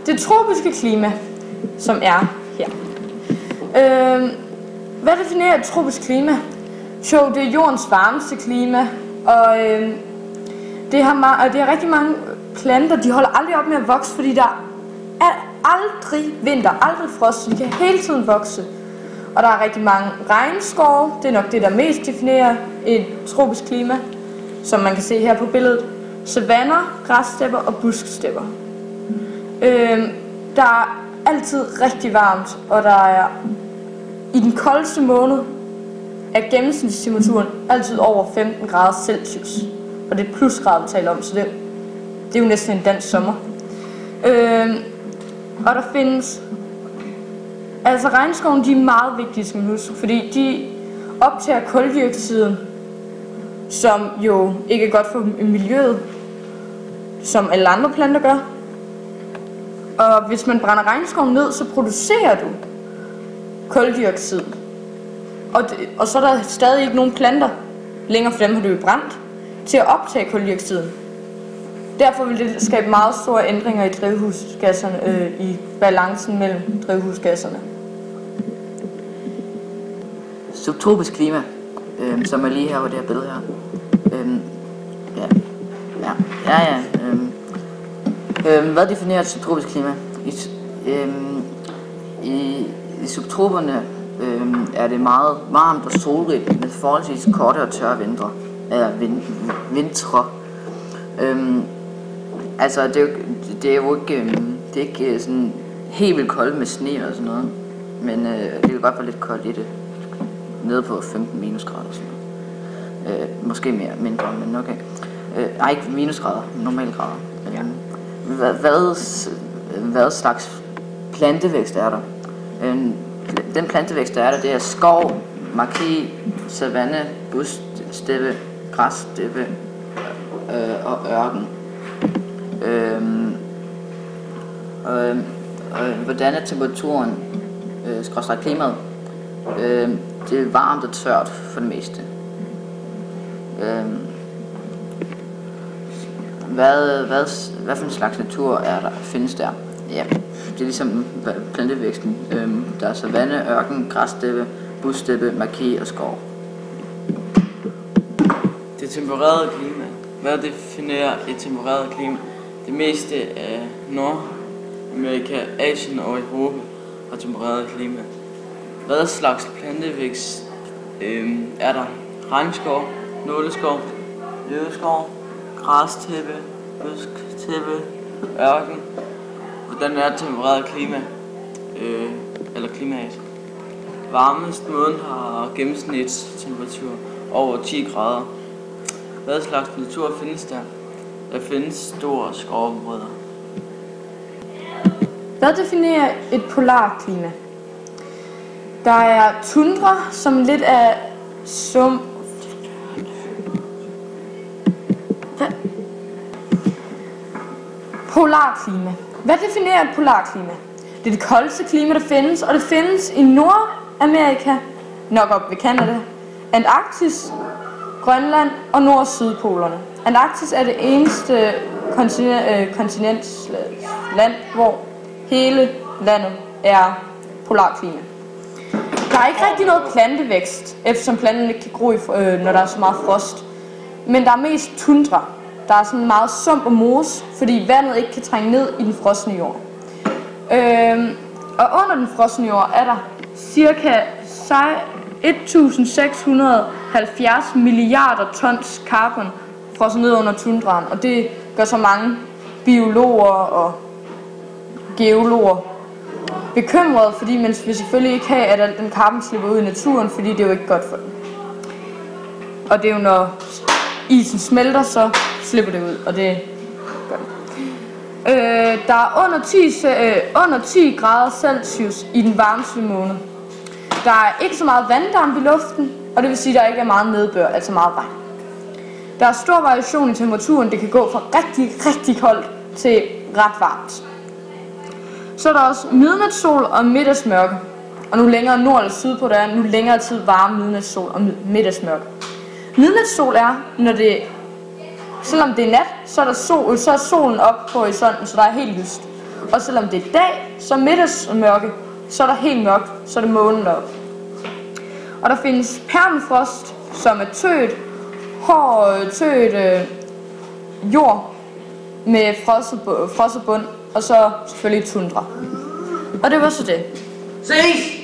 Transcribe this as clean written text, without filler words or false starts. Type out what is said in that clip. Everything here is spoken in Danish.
det tropiske klima, som er her. Hvad definerer et tropisk klima? Jo, det er jordens varmeste klima, og det har rigtig mange planter, de holder aldrig op med at vokse, fordi der er aldrig vinter, aldrig frost, så de kan hele tiden vokse. Og der er rigtig mange regnskove, det er nok det, der mest definerer et tropisk klima, som man kan se her på billedet. Savanner, græsstepper og buskstepper. Der er altid rigtig varmt, og der er i den koldeste måned er gennemsnitstemperaturen altid over 15 grader Celsius. Og det er plusgrader, vi taler om, så det er jo næsten en dansk sommer. Og der findes... Altså regnskoven, de er meget vigtige, skal man huske, fordi de optager kuldioxiden, som jo ikke er godt for miljøet, som alle andre planter gør. Og hvis man brænder regnskoven ned, så producerer du kuldioxid. Og så er der stadig ikke nogen planter, længere for dem har du brændt, til at optage kuldioxiden. Derfor vil det skabe meget store ændringer i drivhusgasserne, i balancen mellem drivhusgasserne. Subtropisk klima, som er lige her på det her billede her. Hvad definerer et subtropisk klima? I subtroperne er det meget varmt og solrigt med forholdsvis korte og tørre vintre. Altså det er jo ikke sådan helt vildt koldt med sne og sådan noget, men det kan godt være lidt koldt i det, nede på 15 minusgrader og sådan noget. Måske mindre, men okay. Ikke minusgrader, normale grader. Hvad slags plantevækst er der? Den plantevækst der er der, det er skov, maki, savanne, bussteppe, græssteppe og ørken. Hvordan er temperaturen, klimaet? Det er varmt og tørt for det meste. Hvad for en slags natur findes der? Ja, det er ligesom plantevæksten. Der er savanne, ørken, græssteppe, bussteppe, maki og skov. Det tempererede klima. Hvad definerer et tempereret klima? Det meste af Nordamerika, Asien og Europa har tempereret klima. Hvad slags plantevækst er der? Regnskov, nåleskov, løvskov, græstæppe, busktæppe, ørken. Hvordan er tempereret klima? Eller klimaet? Varmest måned har gennemsnitstemperatur over 10 grader. Hvad slags natur findes der? Der findes store skovområder. Hvad definerer et polarklima? Der er tundra, som lidt af Polarklima. Hvad definerer et polarklima? Det er det koldeste klima, der findes, og det findes i Nordamerika, nok op ved Canada, Antarktis, Grønland og Nord- og Sydpolerne. Antarktis er det eneste kontinentsland, hvor hele landet er polarklima. Der er ikke rigtig noget plantevækst, eftersom planten ikke kan gro, når der er så meget frost. Men der er mest tundra. Der er sådan meget sump og mos, fordi vandet ikke kan trænge ned i den frosne jord. Og under den frosne jord er der cirka 1670 milliarder tons carbon frosset ned under tundraen. Og det gør så mange biologer og geologer bekymrede, fordi man vil selvfølgelig ikke have, at al den carbon slipper ud i naturen, fordi det er jo ikke godt for den. Og det er jo når isen smelter, så slipper det ud, og det gør det. Der er under 10 grader Celsius i den varmeste måned. Der er ikke så meget vanddamp i luften, og det vil sige, at der ikke er meget nedbør, altså meget regn. Der er stor variation i temperaturen. Det kan gå fra rigtig, rigtig koldt til ret varmt. Så er der også midnatssol og middagsmørke. Og nu længere nord eller syd på, der er nu længere tid varme midnatssol og middagsmørke. Midnatssol er, når selvom det er nat, så er solen op på horisonten, så der er helt lyst. Og selvom det er dag, så middagsmørke, så er der helt mørkt, så er det månen deroppe. Og der findes permafrost, som er hård jord med frosset bund, og så selvfølgelig tundra. Og det var så det. Ses!